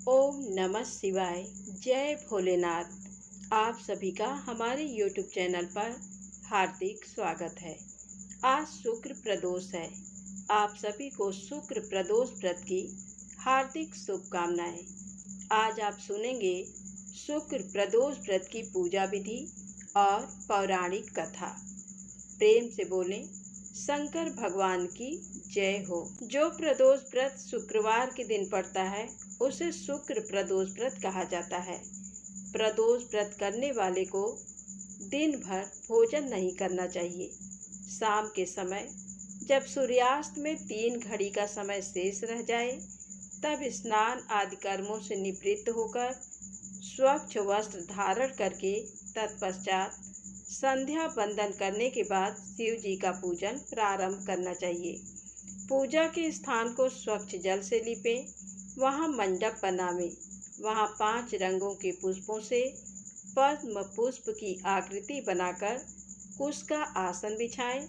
ओम नमः शिवाय। जय भोलेनाथ। आप सभी का हमारे YouTube चैनल पर हार्दिक स्वागत है। आज शुक्र प्रदोष है। आप सभी को शुक्र प्रदोष व्रत की हार्दिक शुभकामनाएं। आज आप सुनेंगे शुक्र प्रदोष व्रत की पूजा विधि और पौराणिक कथा। प्रेम से बोलें शंकर भगवान की जय हो। जो प्रदोष व्रत शुक्रवार के दिन पड़ता है उसे शुक्र प्रदोष व्रत कहा जाता है। प्रदोष व्रत करने वाले को दिन भर भोजन नहीं करना चाहिए। शाम के समय जब सूर्यास्त में 3 घड़ी का समय शेष रह जाए तब स्नान आदि कर्मों से निवृत्त होकर स्वच्छ वस्त्र धारण करके तत्पश्चात संध्या वंदन करने के बाद शिव जी का पूजन प्रारंभ करना चाहिए। पूजा के स्थान को स्वच्छ जल से लीपें, वहाँ मंडप बनावें, वहाँ 5 रंगों के पुष्पों से पद्म पुष्प की आकृति बनाकर कुश का आसन बिछाएं।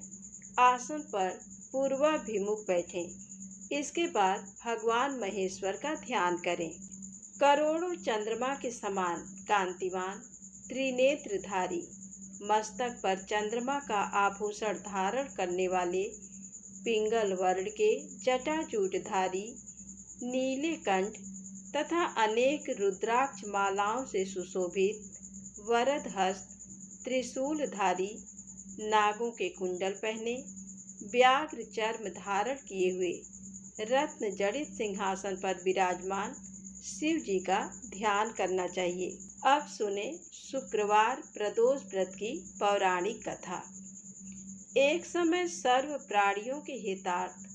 आसन पर पूर्वाभिमुख बैठें। इसके बाद भगवान महेश्वर का ध्यान करें। करोड़ों चंद्रमा के समान कांतिवान त्रिनेत्रधारी मस्तक पर चंद्रमा का आभूषण धारण करने वाले पिंगल वर्ण के जटाजूटधारी नीले कंठ तथा अनेक रुद्राक्ष मालाओं से सुशोभित वरद हस्त त्रिशूलधारी नागों के कुंडल पहने व्याघ्र चर्म धारण किए हुए रत्न जड़ित सिंहासन पर विराजमान शिव जी का ध्यान करना चाहिए। अब सुने शुक्रवार प्रदोष व्रत की पौराणिक कथा। एक समय सर्व प्राणियों के हितार्थ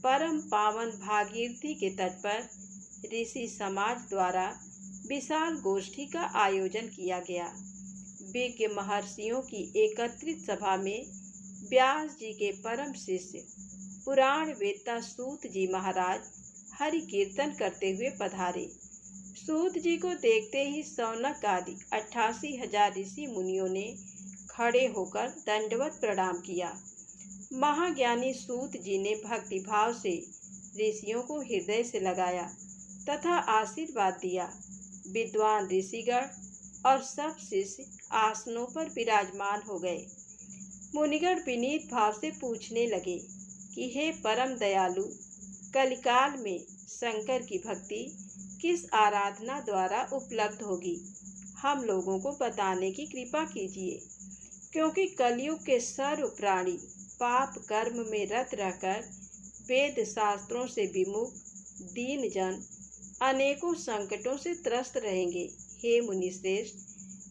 परम पावन भागीरथी के तट पर ऋषि समाज द्वारा विशाल गोष्ठी का आयोजन किया गया। विज्ञ महर्षियों की एकत्रित सभा में व्यास जी के परम शिष्य पुराण वेत्ता सूत जी महाराज हरि कीर्तन करते हुए पधारे। सूत जी को देखते ही सौनक आदि 88,000 ऋषि मुनियों ने खड़े होकर दंडवत प्रणाम किया। महाज्ञानी सूत जी ने भक्तिभाव से ऋषियों को हृदय से लगाया तथा आशीर्वाद दिया। विद्वान ऋषिगण और सब शिष्य आसनों पर विराजमान हो गए। मुनिगण विनीत भाव से पूछने लगे कि हे परम दयालु, कलिकाल में शंकर की भक्ति किस आराधना द्वारा उपलब्ध होगी, हम लोगों को बताने की कृपा कीजिए, क्योंकि कलयुग के सर्व प्राणी पाप कर्म में रत रहकर वेद शास्त्रों से विमुख दीन जन अनेकों संकटों से त्रस्त रहेंगे। हे मुनिश्रेष्ठ,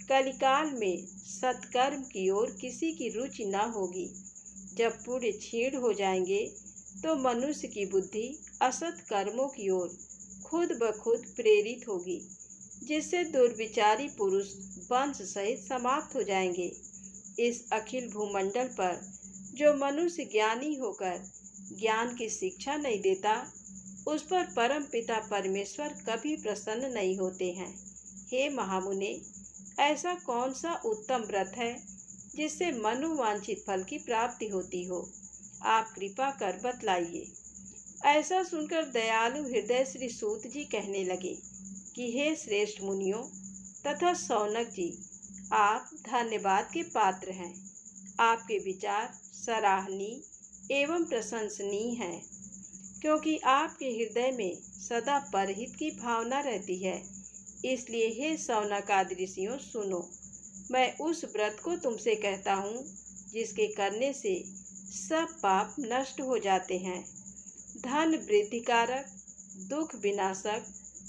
कलिकाल में सत्कर्म की ओर किसी की रुचि न होगी। जब पुण्य क्षीण हो जाएंगे तो मनुष्य की बुद्धि असत कर्मों की ओर खुद ब खुद प्रेरित होगी, जिससे दुर्विचारी पुरुष वंश सहित समाप्त हो जाएंगे। इस अखिल भूमंडल पर जो मनुष्य ज्ञानी होकर ज्ञान की शिक्षा नहीं देता, उस पर परम पिता परमेश्वर कभी प्रसन्न नहीं होते हैं। हे महामुने, ऐसा कौन सा उत्तम व्रत है जिससे मनोवांछित फल की प्राप्ति होती हो? आप कृपा कर बतलाइए। ऐसा सुनकर दयालु हृदय श्री सूत जी कहने लगे कि हे श्रेष्ठ मुनियों तथा सौनक जी, आप धन्यवाद के पात्र हैं। आपके विचार सराहनीय एवं प्रशंसनीय हैं, क्योंकि आपके हृदय में सदा परहित की भावना रहती है। इसलिए हे सौनकादि ऋषियों, सुनो, मैं उस व्रत को तुमसे कहता हूँ जिसके करने से सब पाप नष्ट हो जाते हैं। धन वृद्धिकारक, दुख विनाशक,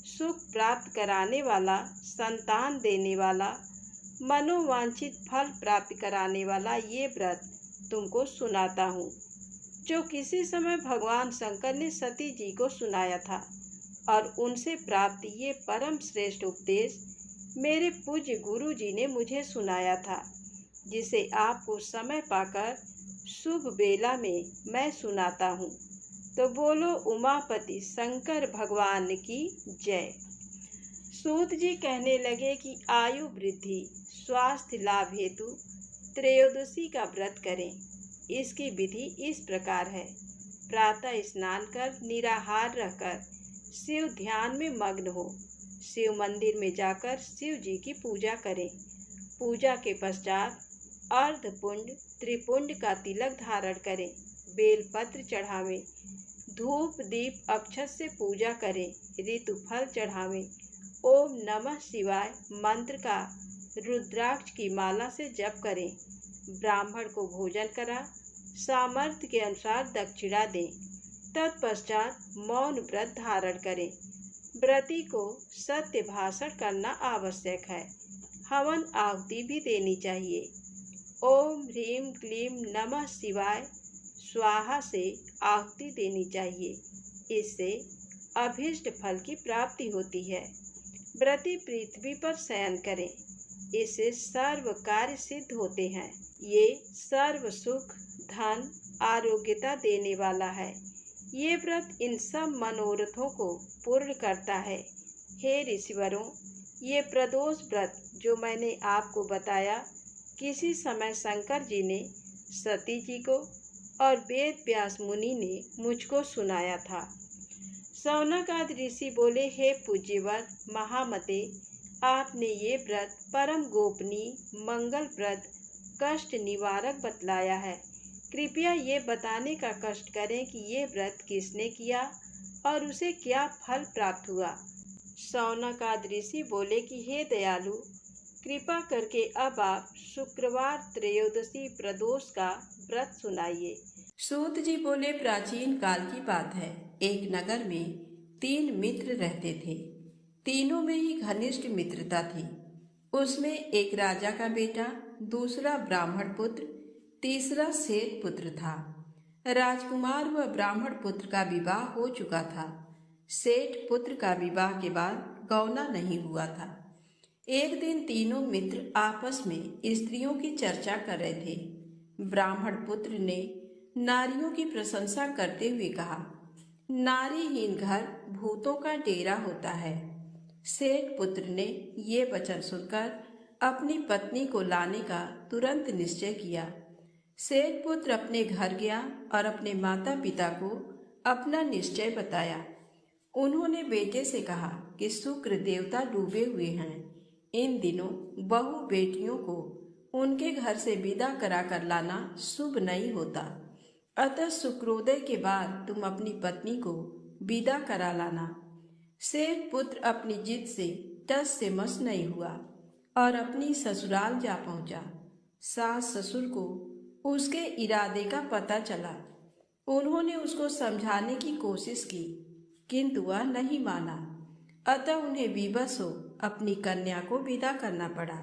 सुख प्राप्त कराने वाला, संतान देने वाला, मनोवांछित फल प्राप्त कराने वाला ये व्रत तुमको सुनाता हूँ, जो किसी समय भगवान शंकर ने सती जी को सुनाया था और उनसे प्राप्त ये परम श्रेष्ठ उपदेश मेरे पूज्य गुरु जी ने मुझे सुनाया था, जिसे आपको समय पाकर शुभ बेला में मैं सुनाता हूँ। तो बोलो उमापति शंकर भगवान की जय। सूत जी कहने लगे कि आयु वृद्धि स्वास्थ्य लाभ हेतु त्रयोदशी का व्रत करें। इसकी विधि इस प्रकार है। प्रातः स्नान कर निराहार रहकर शिव ध्यान में मग्न हो। शिव मंदिर में जाकर शिव जी की पूजा करें। पूजा के पश्चात अर्धपुंड त्रिपुंड का तिलक धारण करें, बेलपत्र चढ़ावें, धूप दीप अक्षत से पूजा करें, ऋतु फल चढ़ावें, ओम नमः शिवाय मंत्र का रुद्राक्ष की माला से जप करें, ब्राह्मण को भोजन करा सामर्थ्य के अनुसार दक्षिणा दें। तत्पश्चात मौन व्रत धारण करें। व्रती को सत्य भाषण करना आवश्यक है। हवन आहुति भी देनी चाहिए। ओम ह्रीम क्लीम नमः शिवाय स्वाहा से आहुति देनी चाहिए। इससे अभीष्ट फल की प्राप्ति होती है। व्रती पृथ्वी पर शयन करें, इससे सर्व कार्य सिद्ध होते हैं। ये सर्व सुख धन आरोग्यता देने वाला है। ये व्रत इन सब मनोरथों को पूर्ण करता है। हे ऋषिवरों, ये प्रदोष व्रत जो मैंने आपको बताया, किसी समय शंकर जी ने सती जी को और वेद व्यास मुनि ने मुझको सुनाया था। शौनक आदि ऋषि बोले, हे पूज्यवर महामते, आपने ये व्रत परम गोपनीय मंगलप्रद कष्ट निवारक बतलाया है। कृपया ये बताने का कष्ट करें कि ये व्रत किसने किया और उसे क्या फल प्राप्त हुआ। शौनक आदि ऋषि बोले कि हे दयालु, कृपा करके अब आप शुक्रवार त्रयोदशी प्रदोष का व्रत सुनाइए। सूत जी बोले, प्राचीन काल की बात है। एक नगर में 3 मित्र रहते थे। तीनों में ही घनिष्ठ मित्रता थी। उसमें एक राजा का बेटा, दूसरा ब्राह्मण पुत्र, तीसरा सेठ पुत्र था। राजकुमार व ब्राह्मण पुत्र का विवाह हो चुका था। सेठ पुत्र का विवाह के बाद गौना नहीं हुआ था। एक दिन तीनों मित्र आपस में स्त्रियों की चर्चा कर रहे थे। ब्राह्मण पुत्र ने नारियों की प्रशंसा करते हुए कहा, नारीहीन घर भूतों का डेरा होता है। सेठ पुत्र ने ये वचन सुनकर अपनी पत्नी को लाने का तुरंत निश्चय किया। सेठ पुत्र अपने घर गया और अपने माता पिता को अपना निश्चय बताया। उन्होंने बेटे से कहा कि शुक्र देवता डूबे हुए हैं। इन दिनों बहू बेटियों को उनके घर से विदा करा कर लाना शुभ नहीं होता, अतः शुक्रोदय के बाद तुम अपनी पत्नी को विदा करा लाना। सेठ पुत्र अपनी जिद से टस से मस नहीं हुआ और अपनी ससुराल जा पहुंचा। सास ससुर को उसके इरादे का पता चला। उन्होंने उसको समझाने की कोशिश की, किंतु वह नहीं माना। अतः उन्हें विवश हो अपनी कन्या को विदा करना पड़ा।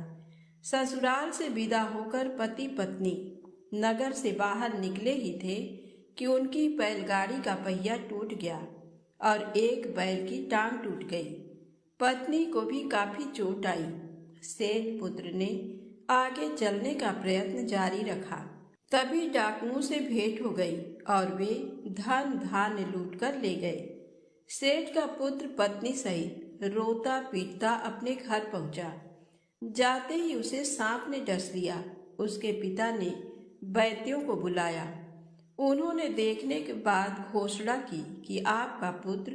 ससुराल से विदा होकर पति पत्नी नगर से बाहर निकले ही थे कि उनकी बैलगाड़ी का पहिया टूट गया और एक बैल की टांग टूट गई। पत्नी को भी काफी चोट आई। सेठ पुत्र ने आगे चलने का प्रयत्न जारी रखा। तभी डाकुओं से भेंट हो गई और वे धन धान्य लूटकर ले गए। सेठ का पुत्र पत्नी सहित रोता पीटता अपने घर पहुंचा। जाते ही उसे सांप ने डस लिया। उसके पिता ने वैद्यों को बुलाया। उन्होंने देखने के बाद घोषणा की कि आपका पुत्र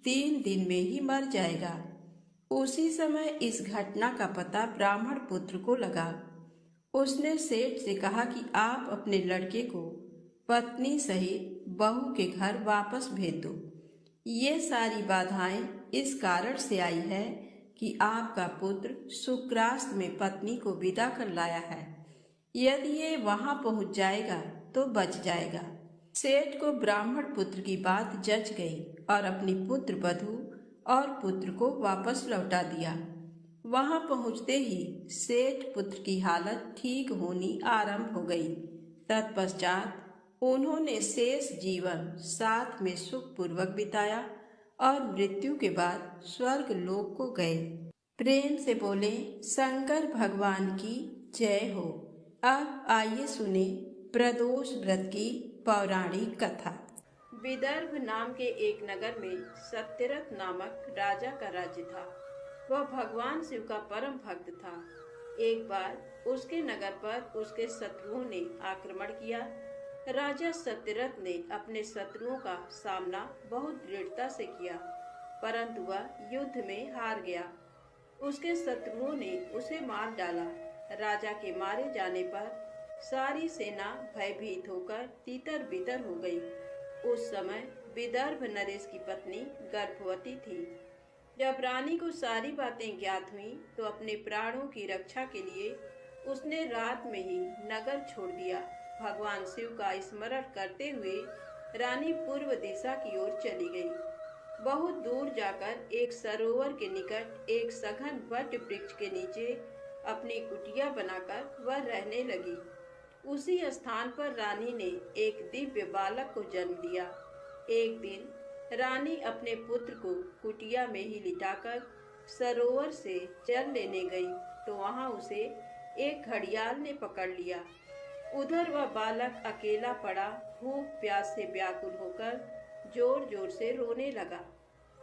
3 दिन में ही मर जाएगा। उसी समय इस घटना का पता ब्राह्मण पुत्र को लगा। उसने सेठ से कहा कि आप अपने लड़के को पत्नी सहित बहू के घर वापस भेज दो। ये सारी बाधाएं इस कारण से आई है कि आपका पुत्र शुक्रास्त में पत्नी को विदा कर लाया है। यदि ये वहां पहुंच जाएगा तो बच जाएगा। सेठ को ब्राह्मण पुत्र की बात जच गई और अपनी पुत्र वधू और पुत्र को वापस लौटा दिया। वहां पहुंचते ही सेठ पुत्र की हालत ठीक होनी आरंभ हो गई। तत्पश्चात उन्होंने शेष जीवन साथ में सुखपूर्वक बिताया और मृत्यु के बाद स्वर्ग लोक को गए। प्रेम से बोले शंकर भगवान की जय हो। अब आइए सुने प्रदोष व्रत की पौराणिक कथा। विदर्भ नाम के एक नगर में सत्यरथ नामक राजा का राज्य था। वह भगवान शिव का परम भक्त था। एक बार उसके नगर पर उसके शत्रुओं ने आक्रमण किया। राजा सत्यरथ ने अपने शत्रुओं का सामना बहुत दृढ़ता से किया। परंतु वह युद्ध में हार गया। उसके शत्रुओं ने उसे मार डाला। राजा के मारे जाने पर सारी सेना भयभीत होकर तीतर बितर हो गई। उस समय विदर्भ नरेश की पत्नी गर्भवती थी। जब रानी को सारी बातें ज्ञात हुई तो अपने प्राणों की रक्षा के लिए उसने रात में ही नगर छोड़ दिया। भगवान शिव का स्मरण करते हुए रानी पूर्व दिशा की ओर चली गई। बहुत दूर जाकर एक सरोवर के निकट एक सघन वट वृक्ष के नीचे अपनी कुटिया बनाकर वह रहने लगी। उसी स्थान पर रानी ने एक दिव्य बालक को जन्म दिया। एक दिन रानी अपने पुत्र को कुटिया में ही लिटाकर सरोवर से जल लेने गई तो वहां उसे एक घड़ियाल ने पकड़ लिया। उधर वह बालक अकेला पड़ा भूख प्यास से व्याकुल होकर जोर जोर से रोने लगा।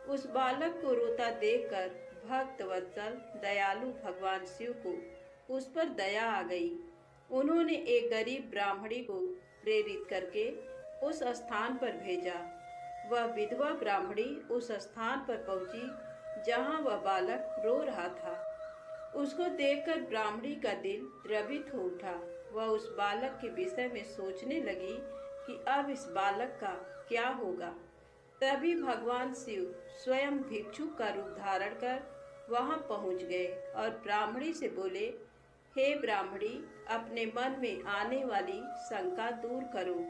उस बालक को रोता देखकर भक्त वत्सल दयालु भगवान शिव को उस पर दया आ गई। उन्होंने एक गरीब ब्राह्मणी को प्रेरित करके उस स्थान पर भेजा। वह विधवा ब्राह्मणी उस स्थान पर पहुंची जहां वह बालक रो रहा था। उसको देखकर ब्राह्मणी का दिल द्रवित हो उठा। वह उस बालक के विषय में सोचने लगी कि अब इस बालक का क्या होगा। तभी भगवान शिव स्वयं भिक्षुक का रूप धारण कर वहां पहुंच गए और ब्राह्मणी से बोले, हे ब्राह्मणी, अपने मन में आने वाली शंका दूर करो।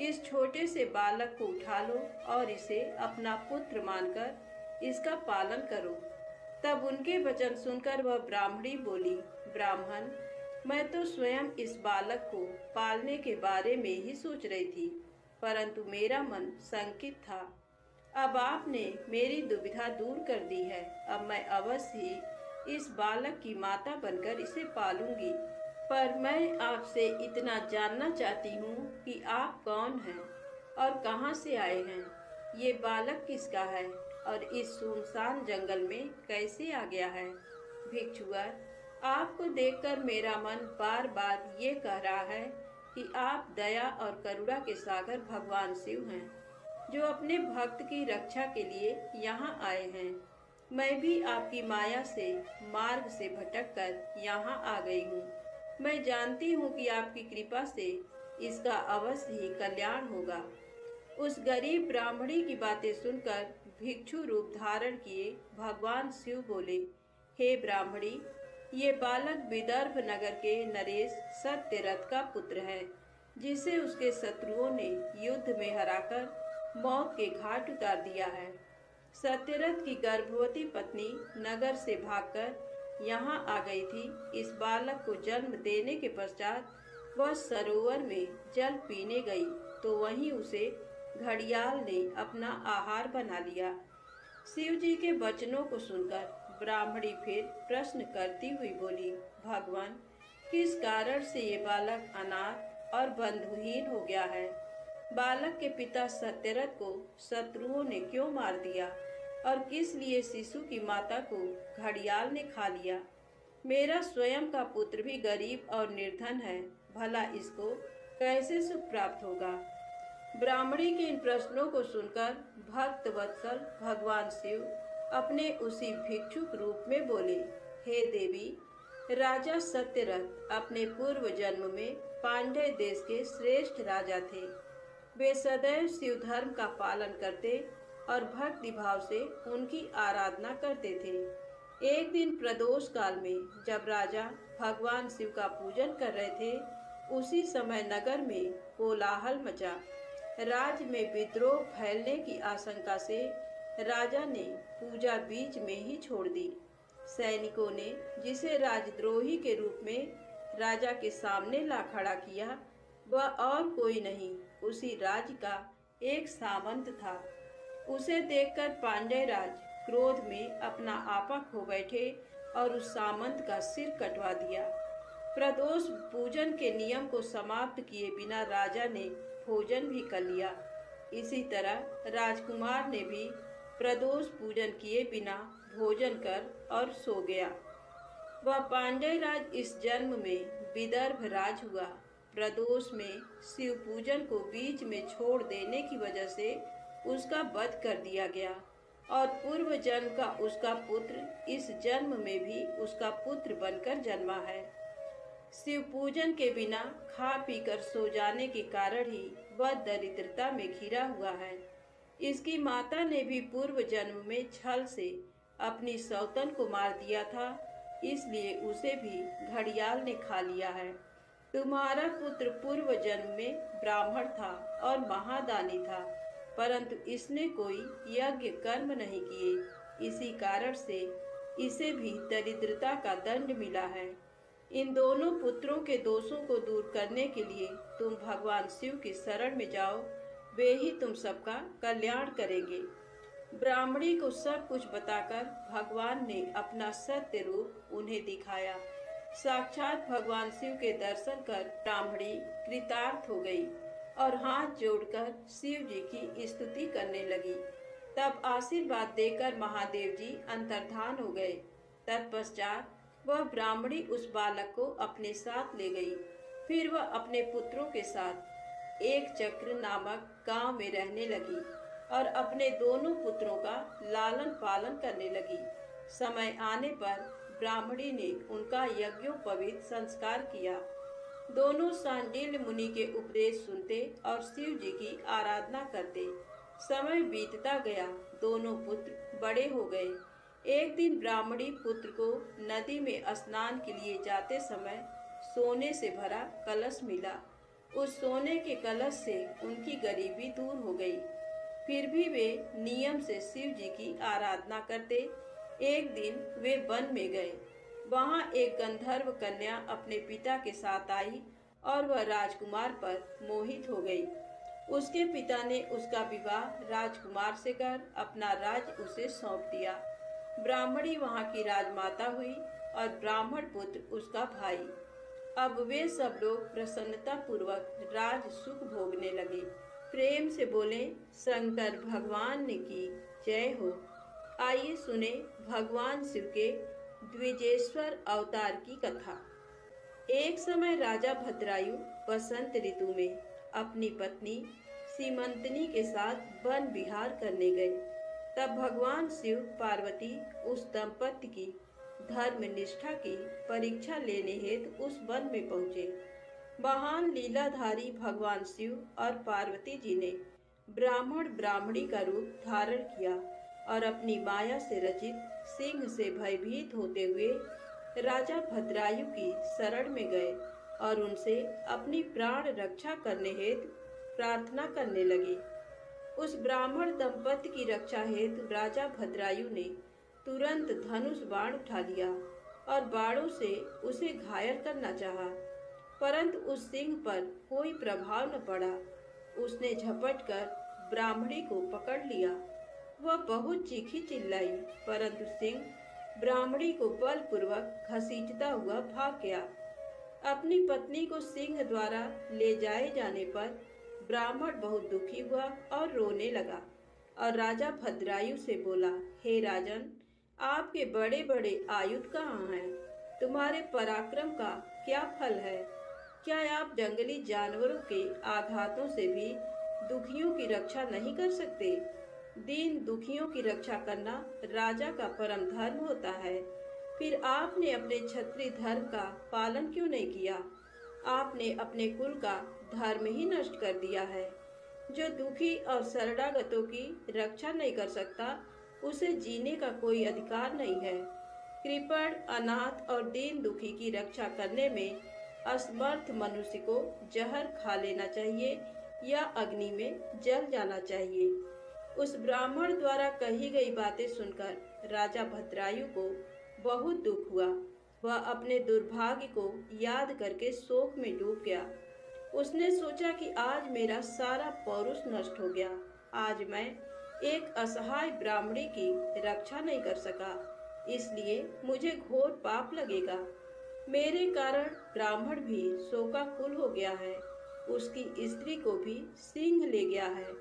इस छोटे से बालक को उठा लो और इसे अपना पुत्र मानकर इसका पालन करो। तब उनके वचन सुनकर वह ब्राह्मणी बोली, ब्राह्मण, मैं तो स्वयं इस बालक को पालने के बारे में ही सोच रही थी, परंतु मेरा मन शंकित था। अब आपने मेरी दुविधा दूर कर दी है। अब मैं अवश्य ही इस बालक की माता बनकर इसे पालूंगी। पर मैं आपसे इतना जानना चाहती हूँ कि आप कौन हैं और कहाँ से आए हैं। ये बालक किसका है और इस सुनसान जंगल में कैसे आ गया है। भिक्षुवर, आपको देखकर मेरा मन बार बार ये कह रहा है कि आप दया और करुणा के सागर भगवान शिव हैं, जो अपने भक्त की रक्षा के लिए यहाँ आए हैं। मैं भी आपकी माया से मार्ग से भटक कर यहाँ आ गई हूँ। मैं जानती हूँ कि आपकी कृपा से इसका अवश्य ही कल्याण होगा। उस गरीब ब्राह्मणी की बातें सुनकर भिक्षु रूप धारण किए भगवान शिव बोले, हे ब्राह्मणी, ये बालक विदर्भ नगर के नरेश सत्यरथ का पुत्र है, जिसे उसके शत्रुओं ने युद्ध में हराकर मौत के घाट उतार दिया है। सत्यरथ की गर्भवती पत्नी नगर से भागकर यहाँ आ गई थी। इस बालक को जन्म देने के पश्चात वह सरोवर में जल पीने गई तो वहीं उसे घड़ियाल ने अपना आहार बना लिया। शिव जी के वचनों को सुनकर ब्राह्मणी फिर प्रश्न करती हुई बोली, भगवान, किस कारण से ये बालक अनाथ और बंधुहीन हो गया है। बालक के पिता सत्यरथ को शत्रुओं ने क्यों मार दिया और किस लिए शिशु की माता को घड़ियाल ने खा लिया। मेरा स्वयं का पुत्र भी गरीब और निर्धन है, भला इसको कैसे सुख प्राप्त होगा। ब्राह्मणी के इन प्रश्नों को सुनकर भक्त वत्सल भगवान शिव अपने उसी भिक्षुक रूप में बोले, हे देवी, राजा सत्यरथ अपने पूर्व जन्म में पांड्य देश के श्रेष्ठ राजा थे। वे सदैव शिव धर्म का पालन करते और भक्ति भाव से उनकी आराधना करते थे। एक दिन प्रदोष काल में जब राजा भगवान शिव का पूजन कर रहे थे, उसी समय नगर में कोलाहल मचा। राज्य में विद्रोह फैलने की आशंका से राजा ने पूजा बीच में ही छोड़ दी। सैनिकों ने जिसे राजद्रोही के रूप में राजा के सामने ला खड़ा किया, वह और कोई नहीं, उसी राज्य का एक सामंत था। उसे देखकर पांड्य राज क्रोध में अपना आपा खो बैठे और उस सामंत का सिर कटवा दिया। प्रदोष पूजन के नियम को समाप्त किए बिना राजा ने भोजन भी कर लिया। इसी तरह राजकुमार ने भी प्रदोष पूजन किए बिना भोजन कर और सो गया। वह पांड्य राज इस जन्म में विदर्भ राज हुआ। प्रदोष में शिव पूजन को बीच में छोड़ देने की वजह से उसका वध कर दिया गया और पूर्व जन्म का उसका पुत्र इस जन्म में भी उसका पुत्र बनकर जन्मा है। शिव पूजन के बिना खा पीकर सो जाने के कारण ही वह दरिद्रता में घिरा हुआ है। इसकी माता ने भी पूर्व जन्म में छल से अपनी सौतन को मार दिया था, इसलिए उसे भी घड़ियाल ने खा लिया है। तुम्हारा पुत्र पूर्व जन्म में ब्राह्मण था और महादानी था, परंतु इसने कोई यज्ञ कर्म नहीं किए, इसी कारण से इसे भी दरिद्रता का दंड मिला है। इन दोनों पुत्रों के दोषों को दूर करने के लिए तुम भगवान शिव की शरण में जाओ, वे ही तुम सबका कल्याण करेंगे। ब्राह्मणी को सब कुछ बताकर भगवान ने अपना सत्य रूप उन्हें दिखाया। साक्षात भगवान शिव के दर्शन कर ब्राह्मणी कृतार्थ हो गई और हाथ जोड़कर शिव जी की स्तुति करने लगी। तब आशीर्वाद देकर महादेव जी अंतर्धान हो गए। तत्पश्चात वह ब्राह्मणी उस बालक को अपने साथ ले गई। फिर वह अपने पुत्रों के साथ एक चक्र नामक गांव में रहने लगी और अपने दोनों पुत्रों का लालन पालन करने लगी। समय आने पर ब्राह्मणी ने उनका यज्ञोपवीत संस्कार किया। दोनों सांडिल्य मुनि के उपदेश सुनते और शिव जी की आराधना करते। समय बीतता गया, दोनों पुत्र बड़े हो गए। एक दिन ब्राह्मणी पुत्र को नदी में स्नान के लिए जाते समय सोने से भरा कलश मिला। उस सोने के कलश से उनकी गरीबी दूर हो गई। फिर भी वे नियम से शिव जी की आराधना करते। एक दिन वे वन में गए। वहां एक गंधर्व कन्या अपने पिता के साथ आई और वह राजकुमार पर मोहित हो गई। उसके पिता ने उसका विवाह राजकुमार से कर अपना राज्य उसे सौंप दिया। ब्राह्मणी वहां की राजमाता हुई और ब्राह्मण पुत्र उसका भाई। अब वे सब लोग प्रसन्नता पूर्वक राज सुख भोगने लगे। प्रेम से बोले, शंकर भगवान ने की जय हो। आइए सुने भगवान शिव के द्विजेश्वर अवतार की कथा। एक समय राजा भद्रायु बसंत ऋतु में अपनी पत्नी सीमंतनी के साथ वन विहार करने गए। तब भगवान शिव पार्वती उस दंपति की धर्म निष्ठा की परीक्षा लेने हेतु उस वन में पहुँचे। महान लीलाधारी भगवान शिव और पार्वती जी ने ब्राह्मण ब्राह्मणी का रूप धारण किया और अपनी माया से रचित सिंह से भयभीत होते हुए राजा भद्रायु की शरण में गए और उनसे अपनी प्राण रक्षा करने हेतु प्रार्थना करने लगे। उस ब्राह्मण दंपति की रक्षा हेतु राजा भद्रायु ने तुरंत धनुष बाण उठा लिया और बाणों से उसे घायल करना चाहा, परंतु उस सिंह पर कोई प्रभाव न पड़ा। उसने झपट कर ब्राह्मणी को पकड़ लिया। वह बहुत चीखी चिल्लाई, परंतु सिंह ब्राह्मणी को बलपूर्वक घसीटता हुआ भाग गया। अपनी पत्नी को सिंह द्वारा ले जाए जाने पर ब्राह्मण बहुत दुखी हुआ और रोने लगा और राजा भद्रायु से बोला, हे राजन, आपके बड़े बड़े आयुध कहाँ हैं? तुम्हारे पराक्रम का क्या फल है? क्या आप जंगली जानवरों के आघातों से भी दुखियों की रक्षा नहीं कर सकते? दीन दुखियों की रक्षा करना राजा का परम धर्म होता है। फिर आपने अपने क्षत्रिय धर्म का पालन क्यों नहीं किया? आपने अपने कुल का धर्म ही नष्ट कर दिया है। जो दुखी और शरणागतों की रक्षा नहीं कर सकता, उसे जीने का कोई अधिकार नहीं है। कृपण, अनाथ और दीन दुखी की रक्षा करने में असमर्थ मनुष्य को जहर खा लेना चाहिए या अग्नि में जल जाना चाहिए। उस ब्राह्मण द्वारा कही गई बातें सुनकर राजा भद्रायु को बहुत दुख हुआ। वह अपने दुर्भाग्य को याद करके शोक में डूब गया। उसने सोचा कि आज मेरा सारा पौरुष नष्ट हो गया। आज मैं एक असहाय ब्राह्मणी की रक्षा नहीं कर सका, इसलिए मुझे घोर पाप लगेगा। मेरे कारण ब्राह्मण भी शोकाकुल हो गया है। उसकी स्त्री को भी सिंह ले गया है।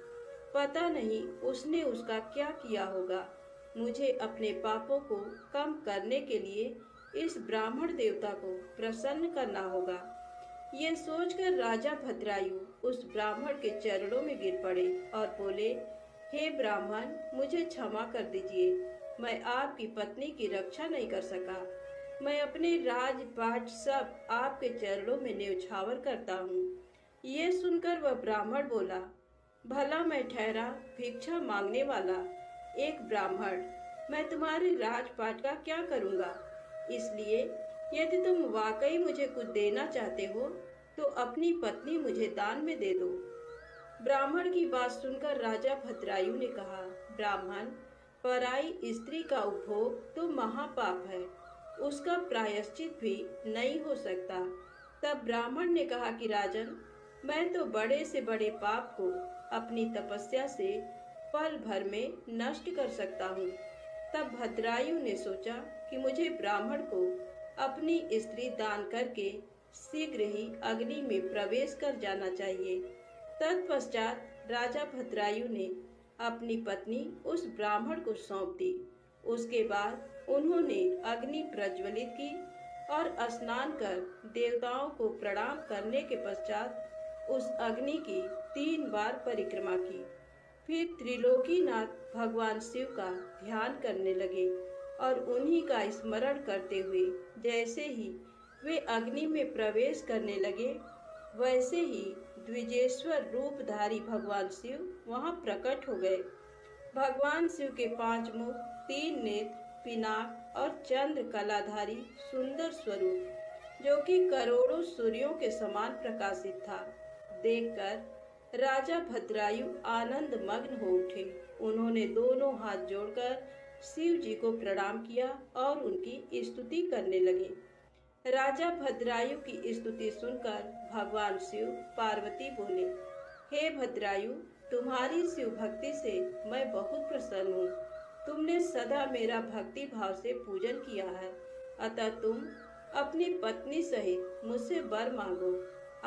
पता नहीं उसने उसका क्या किया होगा। मुझे अपने पापों को कम करने के लिए इस ब्राह्मण देवता को प्रसन्न करना होगा। ये सोचकर राजा भद्रायु उस ब्राह्मण के चरणों में गिर पड़े और बोले, हे ब्राह्मण, मुझे क्षमा कर दीजिए। मैं आपकी पत्नी की रक्षा नहीं कर सका। मैं अपने राजपाट सब आपके चरणों में न्यौछावर करता हूँ। ये सुनकर वह ब्राह्मण बोला, भला मैं ठहरा भिक्षा मांगने वाला एक ब्राह्मण, मैं तुम्हारे राजपाट का क्या करूँगा? इसलिए यदि तुम वाकई मुझे कुछ देना चाहते हो तो अपनी पत्नी मुझे दान में दे दो। ब्राह्मण की बात सुनकर राजा भद्रायु ने कहा, ब्राह्मण, पराई स्त्री का उपभोग तो महापाप है, उसका प्रायश्चित भी नहीं हो सकता। तब ब्राह्मण ने कहा कि राजन, मैं तो बड़े से बड़े पाप को अपनी तपस्या से पल भर में नष्ट कर सकता हूँ। तब भद्रायु ने सोचा कि मुझे ब्राह्मण को अपनी स्त्री दान करके शीघ्र ही अग्नि में प्रवेश कर जाना चाहिए। तत्पश्चात राजा भद्रायु ने अपनी पत्नी उस ब्राह्मण को सौंप दी। उसके बाद उन्होंने अग्नि प्रज्वलित की और स्नान कर देवताओं को प्रणाम करने के पश्चात उस अग्नि की 3 बार परिक्रमा की। फिर त्रिलोकीनाथ भगवान शिव का ध्यान करने लगे और उन्हीं का स्मरण करते हुए जैसे ही वे अग्नि में प्रवेश करने लगे, वैसे ही द्विजेश्वर रूपधारी भगवान शिव वहां प्रकट हो गए। भगवान शिव के 5 मुख, 3 नेत्र, पिनाक और चंद्र कलाधारी सुंदर स्वरूप, जो कि करोड़ों सूर्यों के समान प्रकाशित था, देखकर राजा भद्रायु आनंद मग्न हो उठे। उन्होंने दोनों हाथ जोड़कर शिव जी को प्रणाम किया और उनकी स्तुति करने लगे। राजा भद्रायु की स्तुति सुनकर भगवान शिव पार्वती बोले, हे भद्रायु, तुम्हारी शिव भक्ति से मैं बहुत प्रसन्न हूँ। तुमने सदा मेरा भक्ति भाव से पूजन किया है, अतः तुम अपनी पत्नी सहित मुझसे वर मांगो।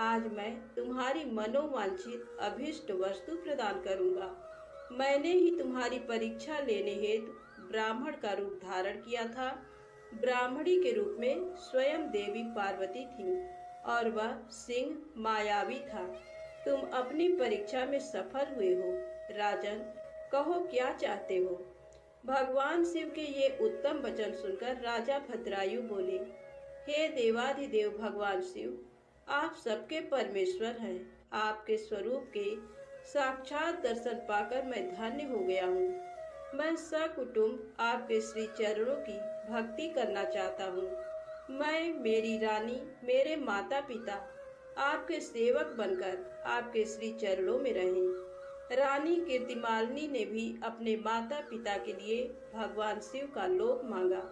आज मैं तुम्हारी मनोवांछित अभीष्ट वस्तु प्रदान करूँगा। मैंने ही तुम्हारी परीक्षा लेने हेतु ब्राह्मण का रूप धारण किया था। ब्राह्मणी के रूप में स्वयं देवी पार्वती थी और वह सिंह मायावी था। तुम अपनी परीक्षा में सफल हुए हो। राजन, कहो क्या चाहते हो? भगवान शिव के ये उत्तम वचन सुनकर राजा भद्रायु बोले, हे देवाधिदेव भगवान शिव, आप सबके परमेश्वर हैं। आपके स्वरूप के साक्षात दर्शन पाकर मैं धन्य हो गया हूँ। मैं सकुटुम्ब आपके श्री चरणों की भक्ति करना चाहता हूँ। मैं, मेरी रानी, मेरे माता पिता आपके सेवक बनकर आपके श्री चरणों में रहें। रानी कीर्तिमालिनी ने भी अपने माता पिता के लिए भगवान शिव का लोक मांगा।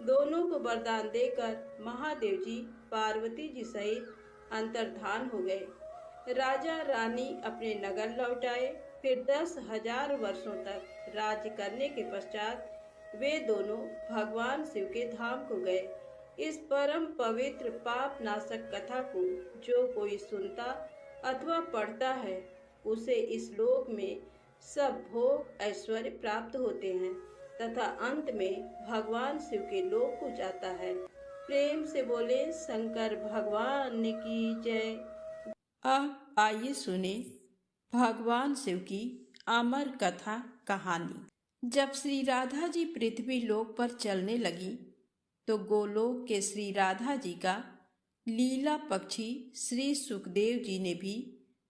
दोनों को वरदान देकर महादेव जी पार्वती जी सहित अंतर्धान हो गए। राजा रानी अपने नगर लौट आए। फिर 10,000 वर्षों तक राज्य करने के पश्चात वे दोनों भगवान शिव के धाम को गए। इस परम पवित्र पाप नाशक कथा को जो कोई सुनता अथवा पढ़ता है, उसे इस लोक में सब भोग ऐश्वर्य प्राप्त होते हैं तथा अंत में भगवान शिव के लोक को जाता है। प्रेम से बोले शंकर भगवान की जय। अब आइए सुने भगवान शिव की अमर कथा कहानी। जब श्री राधा जी पृथ्वी लोक पर चलने लगी तो गोलोक के श्री राधा जी का लीला पक्षी श्री सुखदेव जी ने भी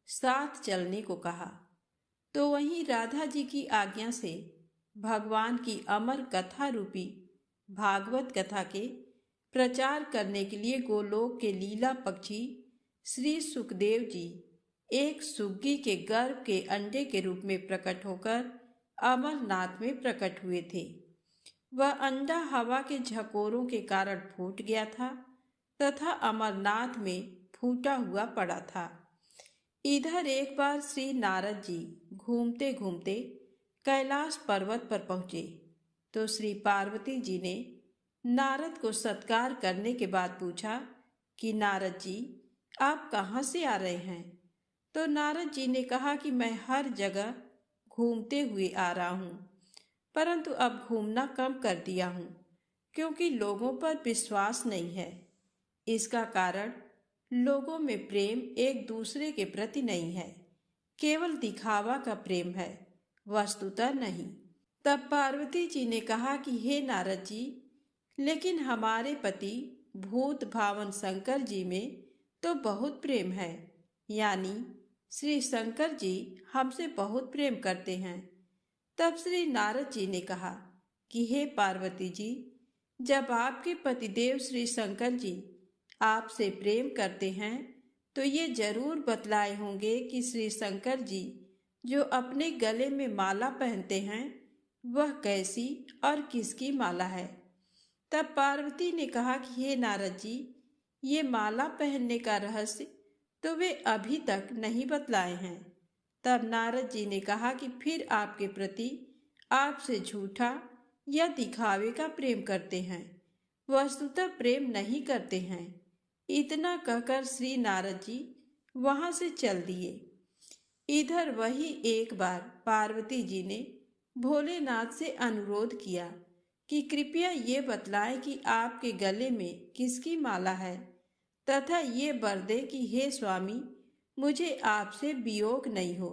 साथ चलने को कहा। तो वहीं राधा जी की आज्ञा से भगवान की अमर कथा रूपी भागवत कथा के प्रचार करने के लिए गोलोक के लीला पक्षी श्री सुखदेव जी एक सुग्गी के गर्भ के अंडे के रूप में प्रकट होकर अमरनाथ में प्रकट हुए थे। वह अंडा हवा के झकोरों के कारण फूट गया था तथा अमरनाथ में फूटा हुआ पड़ा था। इधर एक बार श्री नारद जी घूमते घूमते कैलाश पर्वत पर पहुंचे तो श्री पार्वती जी ने नारद को सत्कार करने के बाद पूछा कि नारद जी, आप कहाँ से आ रहे हैं? तो नारद जी ने कहा कि मैं हर जगह घूमते हुए आ रहा हूँ, परंतु अब घूमना कम कर दिया हूँ क्योंकि लोगों पर विश्वास नहीं है। इसका कारण लोगों में प्रेम एक दूसरे के प्रति नहीं है, केवल दिखावा का प्रेम है वस्तुतः नहीं। तब पार्वती जी ने कहा कि हे नारद जी, लेकिन हमारे पति भूत भावन शंकर जी में तो बहुत प्रेम है, यानी श्री शंकर जी हमसे बहुत प्रेम करते हैं। तब श्री नारद जी ने कहा कि हे पार्वती जी, जब आपके पतिदेव श्री शंकर जी आपसे प्रेम करते हैं तो ये जरूर बतलाए होंगे कि श्री शंकर जी जो अपने गले में माला पहनते हैं वह कैसी और किसकी माला है। तब पार्वती ने कहा कि हे नारद जी, ये माला पहनने का रहस्य तो वे अभी तक नहीं बतलाए हैं। तब नारद जी ने कहा कि फिर आपके प्रति आपसे झूठा या दिखावे का प्रेम करते हैं, वस्तुतः प्रेम नहीं करते हैं। इतना कहकर श्री नारद जी वहां से चल दिए। इधर वही एक बार पार्वती जी ने भोलेनाथ से अनुरोध किया कि कृपया ये बतलाएं कि आपके गले में किसकी माला है, तथा ये वर दें कि हे स्वामी, मुझे आपसे वियोग नहीं हो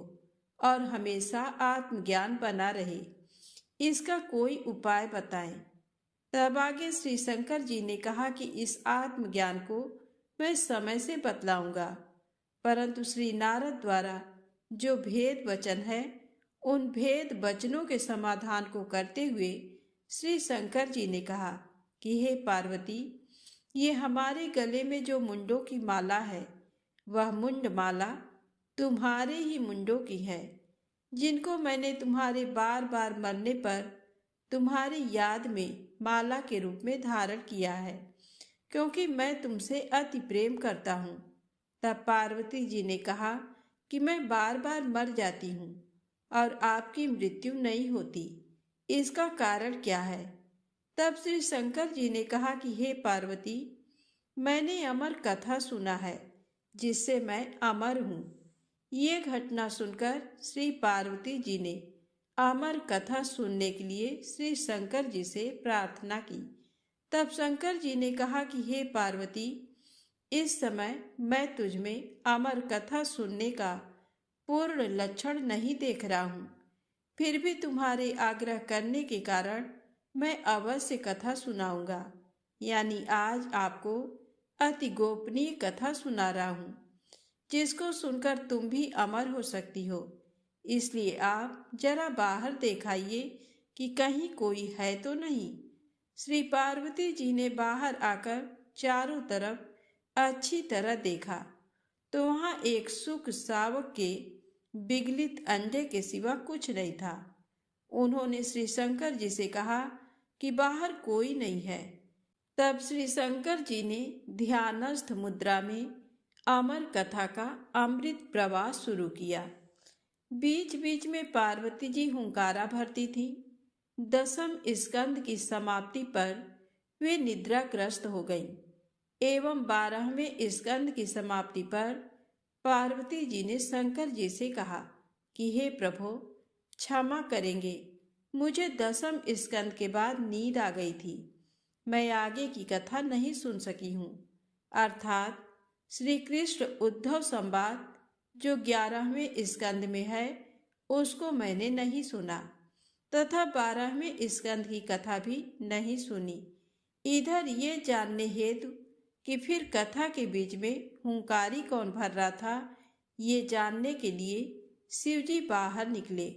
और हमेशा आत्मज्ञान बना रहे। इसका कोई उपाय बताएं। तब आगे श्री शंकर जी ने कहा कि इस आत्मज्ञान को मैं समय से बतलाऊंगा, परंतु श्री नारद द्वारा जो भेद वचन है उन भेद वचनों के समाधान को करते हुए श्री शंकर जी ने कहा कि हे पार्वती, ये हमारे गले में जो मुंडों की माला है वह मुंड माला तुम्हारे ही मुंडों की है, जिनको मैंने तुम्हारे बार बार मरने पर तुम्हारी याद में माला के रूप में धारण किया है, क्योंकि मैं तुमसे अति प्रेम करता हूँ। तब पार्वती जी ने कहा कि मैं बार बार मर जाती हूँ और आपकी मृत्यु नहीं होती, इसका कारण क्या है। तब श्री शंकर जी ने कहा कि हे पार्वती, मैंने अमर कथा सुना है जिससे मैं अमर हूँ। ये घटना सुनकर श्री पार्वती जी ने अमर कथा सुनने के लिए श्री शंकर जी से प्रार्थना की। तब शंकर जी ने कहा कि हे पार्वती, इस समय मैं तुझमें अमर कथा सुनने का पूर्ण लक्षण नहीं देख रहा हूँ, फिर भी तुम्हारे आग्रह करने के कारण मैं अवश्य कथा सुनाऊंगा। यानी आज आपको अति गोपनीय कथा सुना रहा हूँ, जिसको सुनकर तुम भी अमर हो सकती हो। इसलिए आप जरा बाहर दिखाइए कि कहीं कोई है तो नहीं। श्री पार्वती जी ने बाहर आकर चारों तरफ अच्छी तरह देखा तो वहां एक सुख शावक के विगलित अंडे के सिवा कुछ नहीं था। उन्होंने श्री शंकर जी से कहा कि बाहर कोई नहीं है। तब श्री शंकर जी ने ध्यानस्थ मुद्रा में अमर कथा का अमृत प्रवाह शुरू किया। बीच बीच में पार्वती जी हुंकारा भरती थी। 10वें स्कंद की समाप्ति पर वे निद्राग्रस्त हो गईं एवं 12वें स्कंद की समाप्ति पर पार्वती जी ने शंकर जी से कहा कि हे प्रभु, क्षमा करेंगे, मुझे 10वें स्कंद के बाद नींद आ गई थी, मैं आगे की कथा नहीं सुन सकी हूँ। अर्थात श्री कृष्ण उद्धव संवाद जो 11वें स्कंद में है उसको मैंने नहीं सुना तथा 12वें स्कंद की कथा भी नहीं सुनी। इधर ये जानने हेतु कि फिर कथा के बीच में हुंकारी कौन भर रहा था, ये जानने के लिए शिवजी बाहर निकले।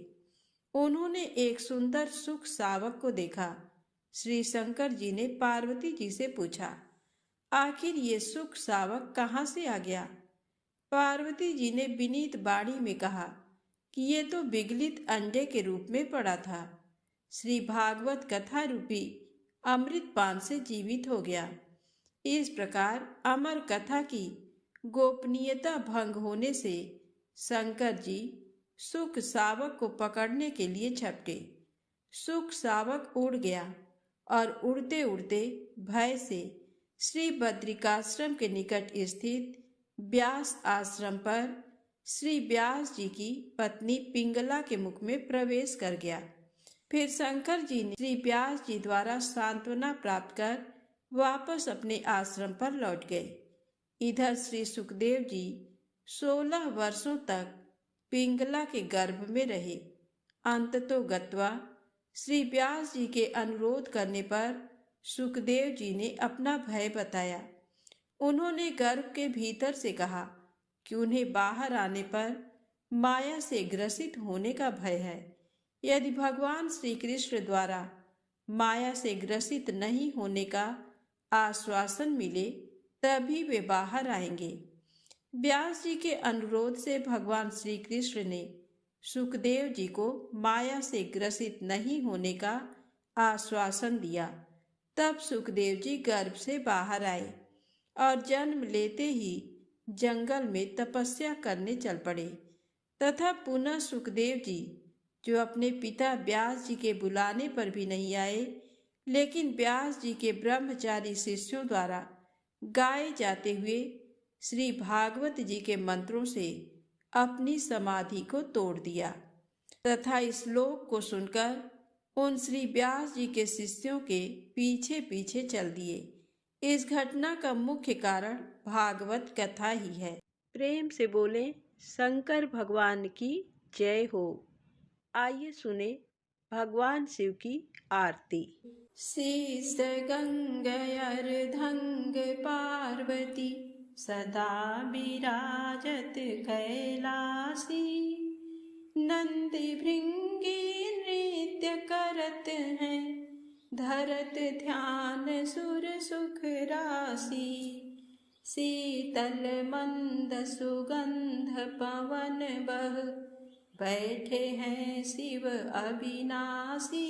उन्होंने एक सुंदर सुख शावक को देखा। श्री शंकर जी ने पार्वती जी से पूछा, आखिर ये सुख शावक कहाँ से आ गया। पार्वती जी ने विनीत वाणी में कहा कि ये तो विगलित अंडे के रूप में पड़ा था, श्री भागवत कथा रूपी अमृत पान से जीवित हो गया। इस प्रकार अमर कथा की गोपनीयता भंग होने से शंकर जी सुख शावक को पकड़ने के लिए झपटे। सुख शावक उड़ गया और उड़ते उड़ते भय से श्री बद्रिकाश्रम के निकट स्थित व्यास आश्रम पर श्री व्यास जी की पत्नी पिंगला के मुख में प्रवेश कर गया। फिर शंकर जी ने श्री व्यास जी द्वारा सांत्वना प्राप्त कर वापस अपने आश्रम पर लौट गए। इधर श्री सुखदेव जी 16 वर्षों तक पिंगला के गर्भ में रहे अंततो गत्वा श्री व्यास जी के अनुरोध करने पर सुखदेव जी ने अपना भय बताया। उन्होंने गर्भ के भीतर से कहा कि उन्हें बाहर आने पर माया से ग्रसित होने का भय है। यदि भगवान श्री कृष्ण द्वारा माया से ग्रसित नहीं होने का आश्वासन मिले तभी वे बाहर आएंगे। व्यास जी के अनुरोध से भगवान श्री कृष्ण ने सुखदेव जी को माया से ग्रसित नहीं होने का आश्वासन दिया। तब सुखदेव जी गर्भ से बाहर आए और जन्म लेते ही जंगल में तपस्या करने चल पड़े तथा पुनः सुखदेव जी, जो अपने पिता व्यास जी के बुलाने पर भी नहीं आए, लेकिन व्यास जी के ब्रह्मचारी शिष्यों द्वारा गाए जाते हुए श्री भागवत जी के मंत्रों से अपनी समाधि को तोड़ दिया तथा इस श्लोक को सुनकर उन श्री व्यास जी के शिष्यों के पीछे पीछे चल दिए। इस घटना का मुख्य कारण भागवत कथा ही है। प्रेम से बोले शंकर भगवान की जय हो। आइए सुने भगवान शिव की आरती। शीश गंगयर धंग पार्वती सदा विराजत कैलासी। नंदी भृंगी नृत्य करत हैं धरत ध्यान सुर सुख राशि। शीतल मंद सुगंध पवन बह बैठे हैं शिव अविनाशी।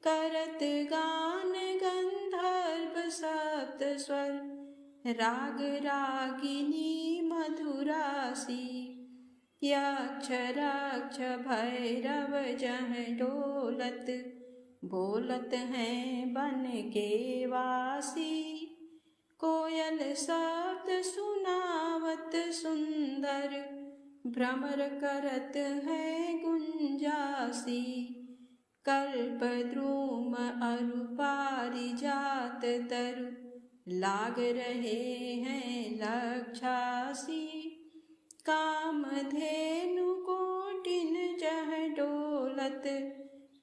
करत गान गंधर्व सप्त स्वर राग रागिनी मधुरासी। यक्ष रक्ष भैरव जह डोलत बोलत हैं बन के वासी। कोयल शब्द सुनावत सुंदर भ्रमर करत है गुंजासी। कल्प द्रुम अरु पारिजात तरु लाग रहे हैं लक्षासी। कामधेनु कोटिन जह डोलत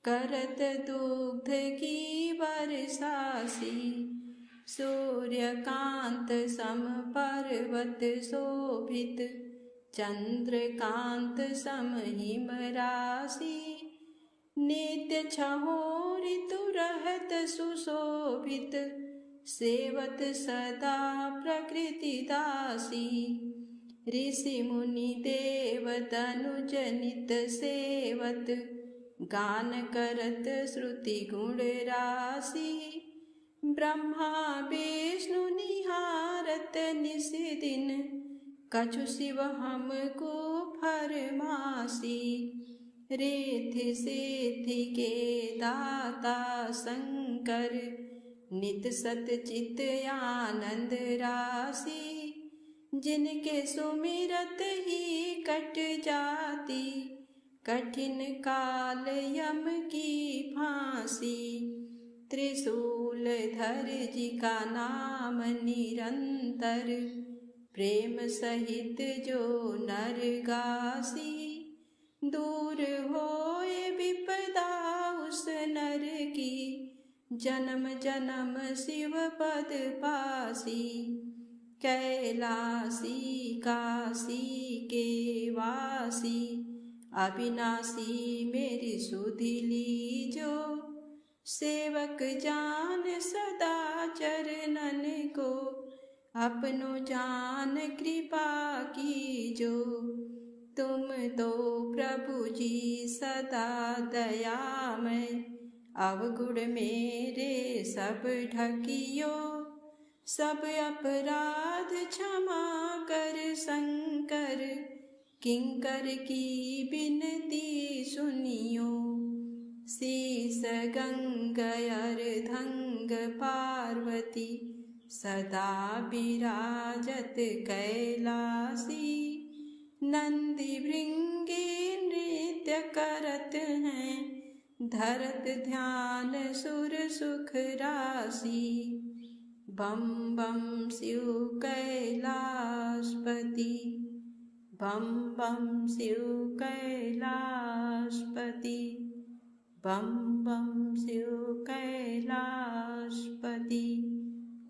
करत दुग्ध की बरसासी। सूर्यकांत सम पर्वत शोभित चंद्रकांत सम हिम राशि। नित्य छहो ऋतु रहत सुशोभित सेवत सदा प्रकृति दासी। ऋषि मुनि देव तनुज नित सेवत गान करत श्रुति गुण राशि। ब्रह्मा विष्णु निहारत निस दिन कछु शिव हमको फरमासी। रिद्धि सिद्धि के दाता शंकर नित सत चित आनंद राशि। जिनके सुमिरत ही कट जाती कठिन काल यम की फांसी। त्रिशूल धर जी का नाम निरंतर प्रेम सहित जो नर गासी। दूर होए विपदा उस नर की जन्म जन्म शिव पद पासी। कैलासी काशी के वासी अविनाशी मेरी सुधि लीजो। सेवक जान सदा चरणन को अपनो जान कृपा कीजो। तुम तो प्रभु जी सदा दयामय अवगुण मेरे सब ढकियो। सब अपराध क्षमा कर शंकर किंकर की बिनती सुनियो। शीस गंगयर धंग पार्वती सदा विराजत कैलासी। नंदी भृंगी नृत्य करत हैं धरत ध्यान सुर सुख राशि। बम बम शिव कैलाशपति बम बम शिव कैलाशपति, बम बम शिव कैलाशपति,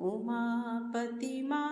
उमापति मा